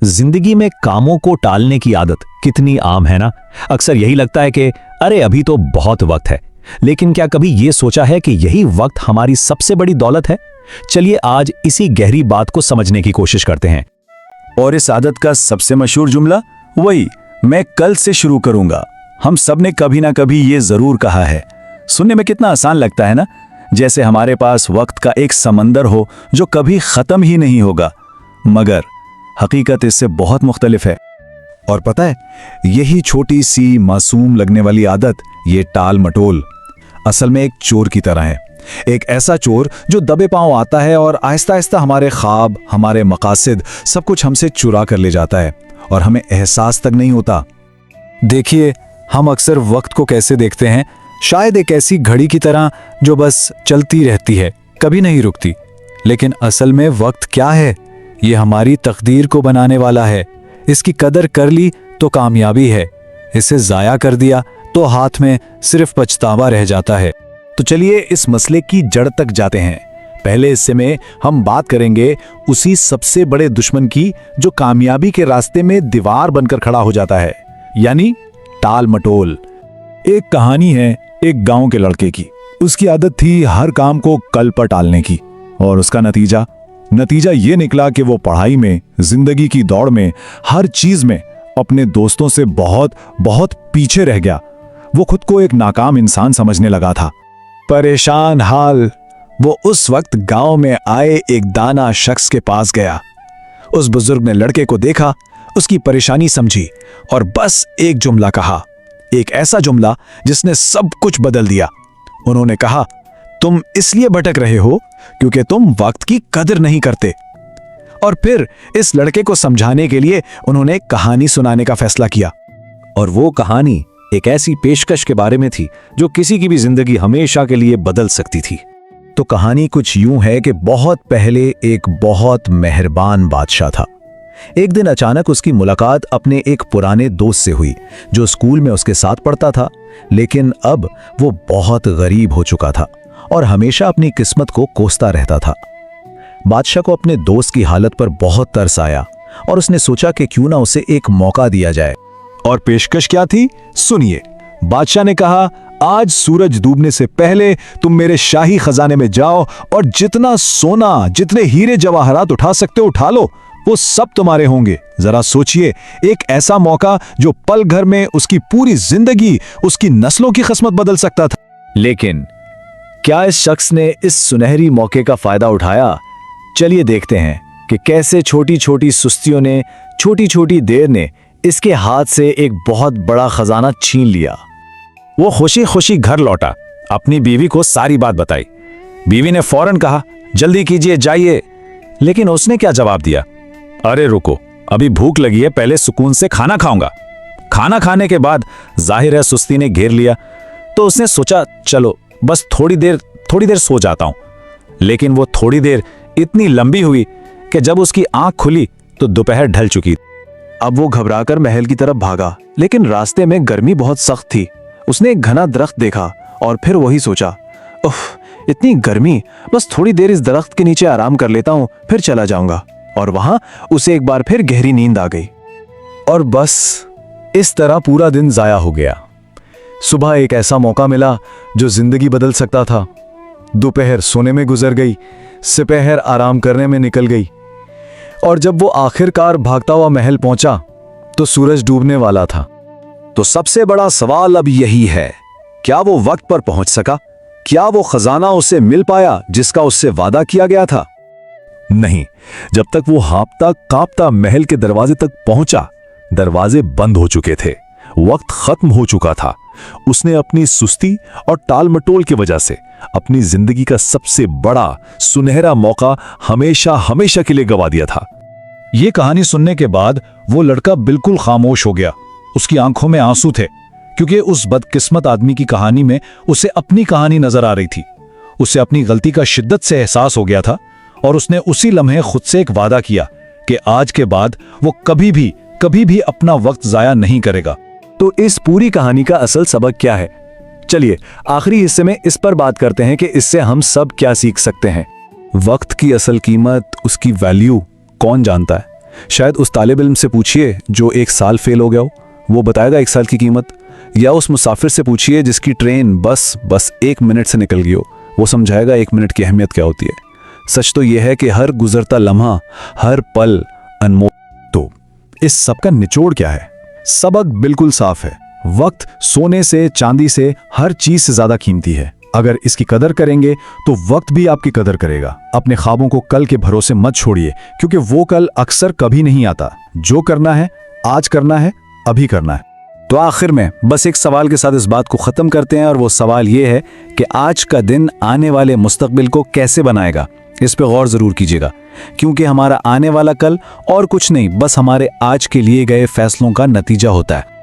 जिंदगी में कामों को टालने की आदत कितनी आम है ना। अक्सर यही लगता है कि अरे अभी तो बहुत वक्त है, लेकिन क्या कभी ये सोचा है कि यही वक्त हमारी सबसे बड़ी दौलत है। चलिए आज इसी गहरी बात को समझने की कोशिश करते हैं। और इस आदत का सबसे मशहूर जुमला वही, मैं कल से शुरू करूंगा। हम सब ने कभी ना कभी ये जरूर कहा है। सुनने में कितना आसान लगता है ना, जैसे हमारे पास वक्त का एक समंदर हो जो कभी खत्म ही नहीं होगा। मगर हकीकत इससे बहुत मुख्तलिफ है। और पता है, यही छोटी सी मासूम लगने वाली आदत, ये टाल मटोल, असल में एक चोर की तरह है। एक ऐसा चोर जो दबे पांव आता है और आहिस्ता आहिस्ता हमारे ख्वाब, हमारे मकासद, सब कुछ हमसे चुरा कर ले जाता है और हमें एहसास तक नहीं होता। देखिए, हम अक्सर वक्त को कैसे देखते हैं, शायद एक ऐसी घड़ी की तरह जो बस चलती रहती है, कभी नहीं रुकती। लेकिन असल में वक्त क्या है? ये हमारी तकदीर को बनाने वाला है। इसकी कदर कर ली तो कामयाबी है, इसे ज़ाया कर दिया तो हाथ में सिर्फ पछतावा रह जाता है। तो चलिए इस मसले की जड़ तक जाते हैं। पहले हिस्से में हम बात करेंगे उसी सबसे बड़े दुश्मन की जो कामयाबी के रास्ते में दीवार बनकर खड़ा हो जाता है, यानी टाल मटोल। एक कहानी है एक गांव के लड़के की। उसकी आदत थी हर काम को कल पर टालने की, और उसका नतीजा ये निकला कि वो पढ़ाई में, जिंदगी की दौड़ में, हर चीज में अपने दोस्तों से बहुत बहुत पीछे रह गया। वो खुद को एक नाकाम इंसान समझने लगा था। परेशान हाल वो उस वक्त गांव में आए एक दाना शख्स के पास गया। उस बुजुर्ग ने लड़के को देखा, उसकी परेशानी समझी और बस एक जुमला कहा, एक ऐसा जुमला जिसने सब कुछ बदल दिया। उन्होंने कहा, तुम इसलिए भटक रहे हो क्योंकि तुम वक्त की कदर नहीं करते। और फिर इस लड़के को समझाने के लिए उन्होंने एक कहानी सुनाने का फैसला किया। और वो कहानी एक ऐसी पेशकश के बारे में थी जो किसी की भी जिंदगी हमेशा के लिए बदल सकती थी। तो कहानी कुछ यूं है कि बहुत पहले एक बहुत मेहरबान बादशाह था। एक दिन अचानक उसकी मुलाकात अपने एक पुराने दोस्त से हुई जो स्कूल में उसके साथ पढ़ता था, लेकिन अब वो बहुत गरीब हो चुका था और हमेशा अपनी किस्मत को कोसता रहता था। बादशाह को अपने दोस्त की हालत पर बहुत तरस आया और उसने सोचा कि क्यों ना उसे एक मौका दिया जाए। और पेशकश क्या थी, सुनिए। बादशाह ने कहा, आज सूरज डूबने से पहले तुम मेरे शाही खजाने में जाओ और जितना सोना, जितने हीरे जवाहरात उठा सकते हो उठा लो, वो सब तुम्हारे होंगे। जरा सोचिए, एक ऐसा मौका जो पल भर में उसकी पूरी जिंदगी, उसकी नस्लों की किस्मत बदल सकता था। लेकिन क्या इस शख्स ने इस सुनहरी मौके का फायदा उठाया? चलिए देखते हैं कि कैसे छोटी छोटी सुस्तियों ने, छोटी छोटी देर ने इसके हाथ से एक बहुत बड़ा खजाना छीन लिया। वो खुशी खुशी घर लौटा, अपनी बीवी को सारी बात बताई। बीवी ने फौरन कहा, जल्दी कीजिए, जाइए। लेकिन उसने क्या जवाब दिया, अरे रुको, अभी भूख लगी है, पहले सुकून से खाना खाऊंगा। खाना खाने के बाद जाहिर है सुस्ती ने घेर लिया, तो उसने सोचा चलो बस थोड़ी देर सो जाता हूं। लेकिन वो थोड़ी देर इतनी लंबी हुई कि जब उसकी आंख खुली तो दोपहर ढल चुकी। अब वो घबराकर महल की तरफ भागा, लेकिन रास्ते में गर्मी बहुत सख्त थी। उसने एक घना दरख्त देखा और फिर वही सोचा, उफ, इतनी गर्मी, बस थोड़ी देर इस दरख्त के नीचे आराम कर लेता हूं, फिर चला जाऊंगा। और वहां उसे एक बार फिर गहरी नींद आ गई। और बस इस तरह पूरा दिन जाया हो गया। सुबह एक ऐसा मौका मिला जो जिंदगी बदल सकता था। दोपहर सोने में गुजर गई, दोपहर आराम करने में निकल गई, और जब वो आखिरकार भागता हुआ महल पहुंचा तो सूरज डूबने वाला था। तो सबसे बड़ा सवाल अब यही है, क्या वो वक्त पर पहुंच सका? क्या वो खजाना उसे मिल पाया जिसका उससे वादा किया गया था? नहीं, जब तक वो हाँफता कांपता महल के दरवाजे तक पहुंचा, दरवाजे बंद हो चुके थे, वक्त खत्म हो चुका था। उसने अपनी सुस्ती और टाल मटोल की वजह से अपनी जिंदगी का सबसे बड़ा सुनहरा मौका हमेशा हमेशा के लिए गवा दिया था। यह कहानी सुनने के बाद वो लड़का बिल्कुल खामोश हो गया। उसकी आंखों में आंसू थे, क्योंकि उस बदकिस्मत आदमी की कहानी में उसे अपनी कहानी नजर आ रही थी। उसे अपनी गलती का शिद्दत से एहसास हो गया था और उसने उसी लम्हे खुद से एक वादा किया कि आज के बाद वो कभी भी अपना वक्त जाया नहीं करेगा। तो इस पूरी कहानी का असल सबक क्या है? चलिए आखिरी हिस्से में इस पर बात करते हैं कि इससे हम सब क्या सीख सकते हैं। वक्त की असल कीमत, उसकी वैल्यू कौन जानता है? शायद उस तालिब इल्म से पूछिए जो 1 साल फेल हो गया हो, वो बताएगा 1 साल की कीमत। या उस मुसाफिर से पूछिए जिसकी ट्रेन बस 1 मिनट से निकल गई हो, वो समझाएगा 1 मिनट की अहमियत क्या होती है। सच तो यह है कि हर गुजरता लम्हा, हर पल अनमोल। तो इस सब का निचोड़ क्या है? सबक बिल्कुल साफ है। वक्त सोने से, चांदी से, हर चीज से ज्यादा कीमती है। अगर इसकी कदर करेंगे तो वक्त भी आपकी कदर करेगा। अपने ख्वाबों को कल के भरोसे मत छोड़िए, क्योंकि वो कल अक्सर कभी नहीं आता। जो करना है आज करना है, अभी करना है। तो आखिर में बस एक सवाल के साथ इस बात को खत्म करते हैं, और वो सवाल ये है कि आज का दिन आने वाले मुस्तकबिल को कैसे बनाएगा। इस पे गौर जरूर कीजिएगा, क्योंकि हमारा आने वाला कल और कुछ नहीं, बस हमारे आज के लिए गए फैसलों का नतीजा होता है।